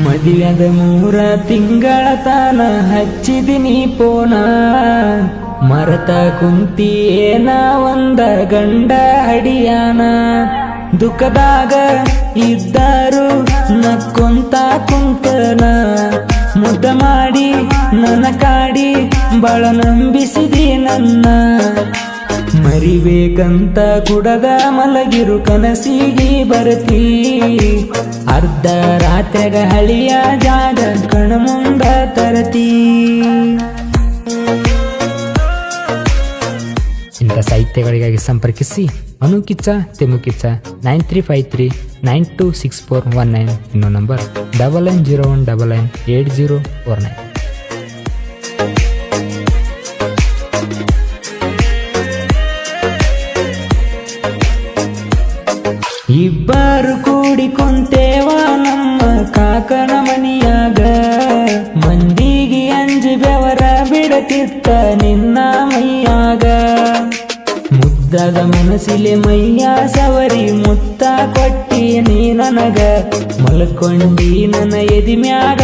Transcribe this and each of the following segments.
ಮದುವೆದ 3 ತಿಂಗಳ ತಾನ ಹಚ್ಚಿದಿನಿ ಪೋನ, ಮರತ ಕುಂತಿ ಏನ ಒಂದ ಗಂಡ ಹಡಿಯಾನ. ದುಃಖದಾಗ ಇದ್ದರು ನಕ್ಕೊಂತ ಕುಂತನ, ಮುದ್ದ ಮಾಡಿ ನನ್ನ ಕಾಡಿ ಬಾಳ ನಂಬಿಸಿದಿ ನನ್ನ. ಮರಿಬೇಕಂತ ಕುಡದ ಮಲಗಿರು ಕನಸಿಗೆ ಬರ್ತೀ, ಅರ್ಧ ರಾತ್ರಿಗ ಹಳಿಯ ಜಾಗ ಕಣ್ಮುಂದ ತರತೀ. ಇಂಥ ಸಾಹಿತ್ಯಗಳಿಗಾಗಿ ಸಂಪರ್ಕಿಸಿ ಅನುಕಿಚ್ಚ ತೆಮುಕಿಚ್ಚ 9353926419. ಇನ್ನೊ ನಂಬರ್ 9901998049. ಇಬ್ಬರು ಕೂಡಿ ಕುಂತೇವ ನಮ್ಮ ಕಾಕನ ಮನಿಯಾಗ, ಮಂದಿಗೆ ಅಂಜಿ ಬೆವರ ಬಿಡತಿತ್ತ ನಿನ್ನ ಮೈಯಾಗ. ಮುದ್ದದ ಮನಸ್ಸಿಲೆ ಮೈಯ ಸವರಿ ಮುತ್ತ ಕೊಟ್ಟಿ ನೀ ನನಗ, ಮಲ್ಕೊಂಡಿ ನನ್ನ ಎದಿಮ್ಯಾಗ.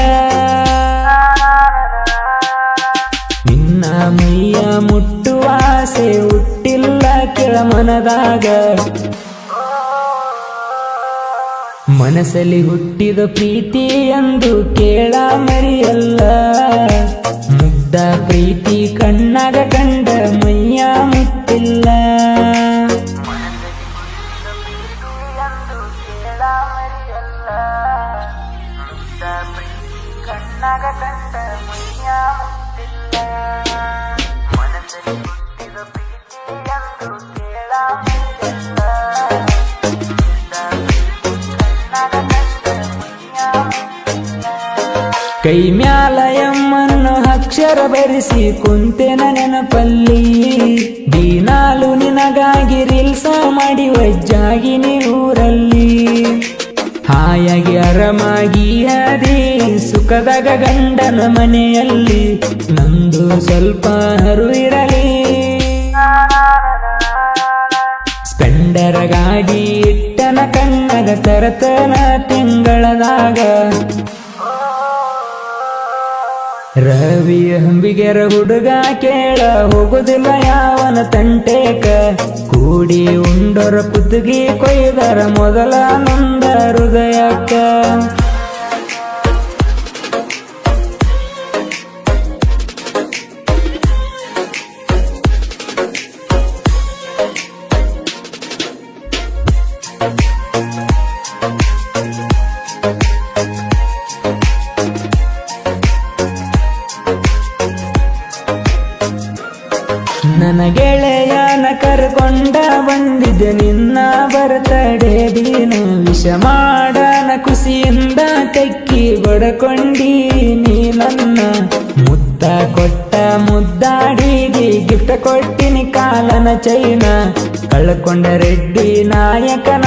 ನಿನ್ನ ಮೈಯ ಮುಟ್ಟುವ ಆಸೆ ಹುಟ್ಟಿಲ್ಲ ಕೆಳ ಮನದಾಗ, ಮನಸ್ಸಲ್ಲಿ ಹುಟ್ಟಿದ ಪ್ರೀತಿ ಎಂದು ಕೇಳ ಮರಿಯಲ್ಲ. ಮುಗ್ಧ ಪ್ರೀತಿ ಕಣ್ಣಾಗ ಕಂಡ ಮೈಯ ಮುಟ್ಟಿಲ್ಲ. ಕೈ ಮ್ಯಾಲ ಎಮ್ಮನ್ನು ಅಕ್ಷರ ಬರೆಸಿ ಕುಂತೆನ ನೆನಪಲ್ಲಿ, ದಿನಾಲು ನಿನಗಾಗಿ ರೀಲ್ಸ ಮಾಡಿ ವಜ್ಜಾಗಿನಿ ಊರಲ್ಲಿ. ಹಾಯಾಗಿ ಆರಾಮಾಗಿ ಅದೇ ಸುಖದಾಗ ಗಂಡನ ಮನೆಯಲ್ಲಿ, ನಂದು ಸ್ವಲ್ಪ ಹರು ಇರಲಿ. ಸ್ಪೆಂಡರ್ಗಾಗಿ ಇಟ್ಟನ ಕಣ್ಣಗ ತರತನ ತಿಂಗಳದಾಗ, ರವಿ ಹಂಬಿಗೆರ ಹುಡುಗ ಕೇಳ ಹೋಗುದಿಲ್ಲ ಯಾವನ ತಂಟೇಕ. ಕೂಡಿ ಉಂಡರ ಕುತ್ತಿಗೆ ಕೊಯ್ದರ ಮೊದಲ ನೊಂದ ಹೃದಯಕ್ಕ. ನನ್ನ ಗೆಳೆಯನ ಕರ್ಕೊಂಡ ಬಂದಿದ್ದೆ ನಿನ್ನ ಬರ್ತಡೆ ದಿನ, ವಿಷ ಮಾಡನ ಖುಷಿಯಿಂದ ತೆಕ್ಕಿ ಬಡಕೊಂಡಿ ನೀ ನನ್ನ. ಮುತ್ತ ಕೊಟ್ಟ ಮುದ್ದಾಡಿಗೆ ಗಿಫ್ಟ್ ಕೊಟ್ಟಿನಿ ಕಾಲನ ಚೈನ, ಕಳ್ಕೊಂಡ ರೆಡ್ಡಿ ನಾಯಕನ.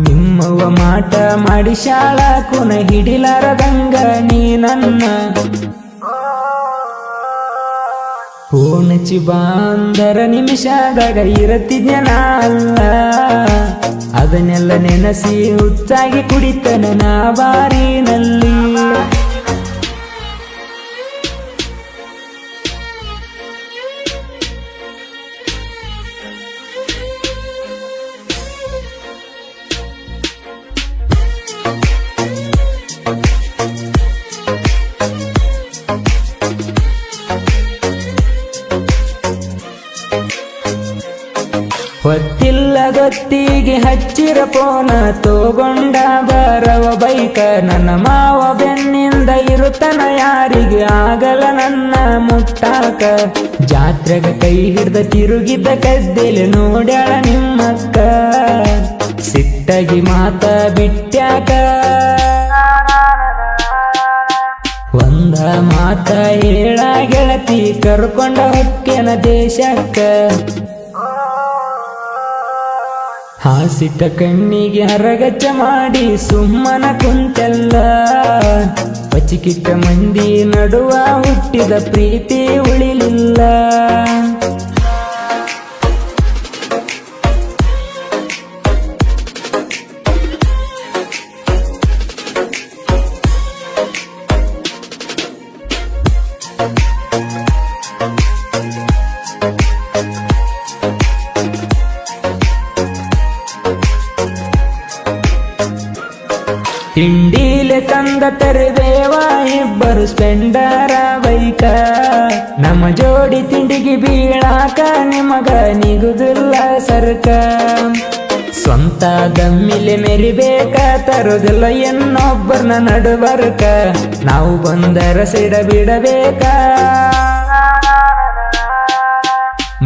ನಿಮ್ಮವ್ವ ಮಾಟ ಮಾಡಿ ಶಾಳ ಕುನ ಹಿಡಿಲಾರದಂಗ ನೀ ನನ್ನ. ಫೋನ್ ಹಚ್ಚಿ ಬಾಂದರ ನಿಮಿಷದಾಗ ಇರತಿದ್ಯನ ಅಲ್ಲ, ಅದನ್ನೆಲ್ಲ ನೆನಸಿ ಹುಚ್ಚಾಗಿ ಕುಡಿತನ ನಾ ಬಾರಿನಲ್ಲಿ. ಹೊತ್ತಿಲ್ಲ ಗೊತ್ತಿಗೆ ಹಚ್ಚಿರ ಪೋನ ತಗೊಂಡ ಬರವ ಬೈಕ. ನನ್ನ ಮಾವ ಬೆನ್ನಿಂದ ಇರುತ್ತನ ಯಾರಿಗೆ ಆಗಲ್ಲ ನನ್ನ ಮುಟ್ಟಾಕ. ಜಾತ್ರೆಗ ಕೈ ಹಿಡ್ದ ತಿರುಗಿದ್ದ ಕದ್ದೆಲೆ ನೋಡ್ಯಾಳ ನಿಮ್ಮಕ್ಕ, ಸಿಟ್ಟಾಗಿ ಮಾತ ಬಿಟ್ಟ್ಯಾಕ. ಒಂದ ಮಾತ ಹೇಳ ಗೆಳತಿ ಕರ್ಕೊಂಡ ಹೊಕ್ಕೆನ ದೇಶಕ್ಕ. ಹಾಸಿಟ್ಟ ಕಣ್ಣಿಗೆ ಹರಗಚ್ಚ ಮಾಡಿ ಸುಮ್ಮನ ಕುಂತೆಲ್ಲ, ಪಚಿಕಿಟ್ಟ ಮಂದಿ ನಡುವ ಹುಟ್ಟಿದ ಪ್ರೀತಿ ಉಳಿಲಿಲ್ಲ. ಇಲ್ಲೇ ತಂದ ತರುವೇವ ಇಬ್ಬರು ಸ್ಪೆಂಡರ ಬೈಕ ನಮ್ಮ ಜೋಡಿ ತಿಂಡಿಗೆ ಬೀಳಾಕ ನಿಮಗ ನಿಗುದಿಲ್ಲ ಸರ್ಕ ಸ್ವಂತ ದಮ್ಮಿಲೆ ಮೆರಿಬೇಕ ತರುದಿಲ್ಲ ಇನ್ನೊಬ್ಬರನ್ನ ನಡುಬರ್ಕ ನಾವು ಬಂದರ ಸಿಡ ಬಿಡಬೇಕ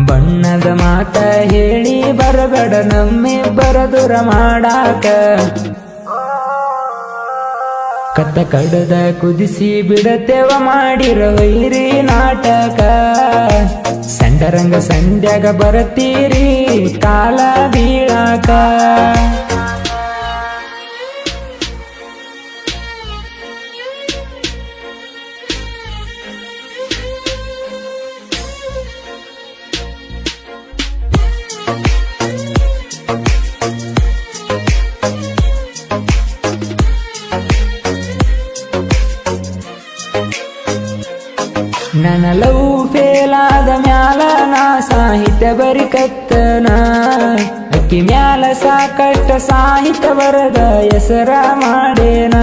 ಬಣ್ಣದ ಮಾತ ಹೇಳಿ ಬರಬೇಡ ನಮ್ಮಿಬ್ಬರ ದೂರ ಮಾಡಾಕ ಕತ್ತ ಕಡದ ಕುದಿಸಿ ಬಿಡತೇವ ಮಾಡಿರೋ ವೈರಿ ನಾಟಕ ಸಂಡರಂಗ ಸಂಧ್ಯಾಗ ಬರತೀರಿ ಕಾಲ ಬೀಳಾಕ ನನ್ನ ಲವ್ ಫೇಲಾದ ಮ್ಯಾಲ ನಾ ಸಾಹಿತ್ಯ ಬರಿಕತ್ತನ ಅಕ್ಕಿ ಮ್ಯಾಲ ಸಾಕಷ್ಟ ಸಾಹಿತ್ಯ ಬರದ ಹೆಸರ ಮಾಡೇನ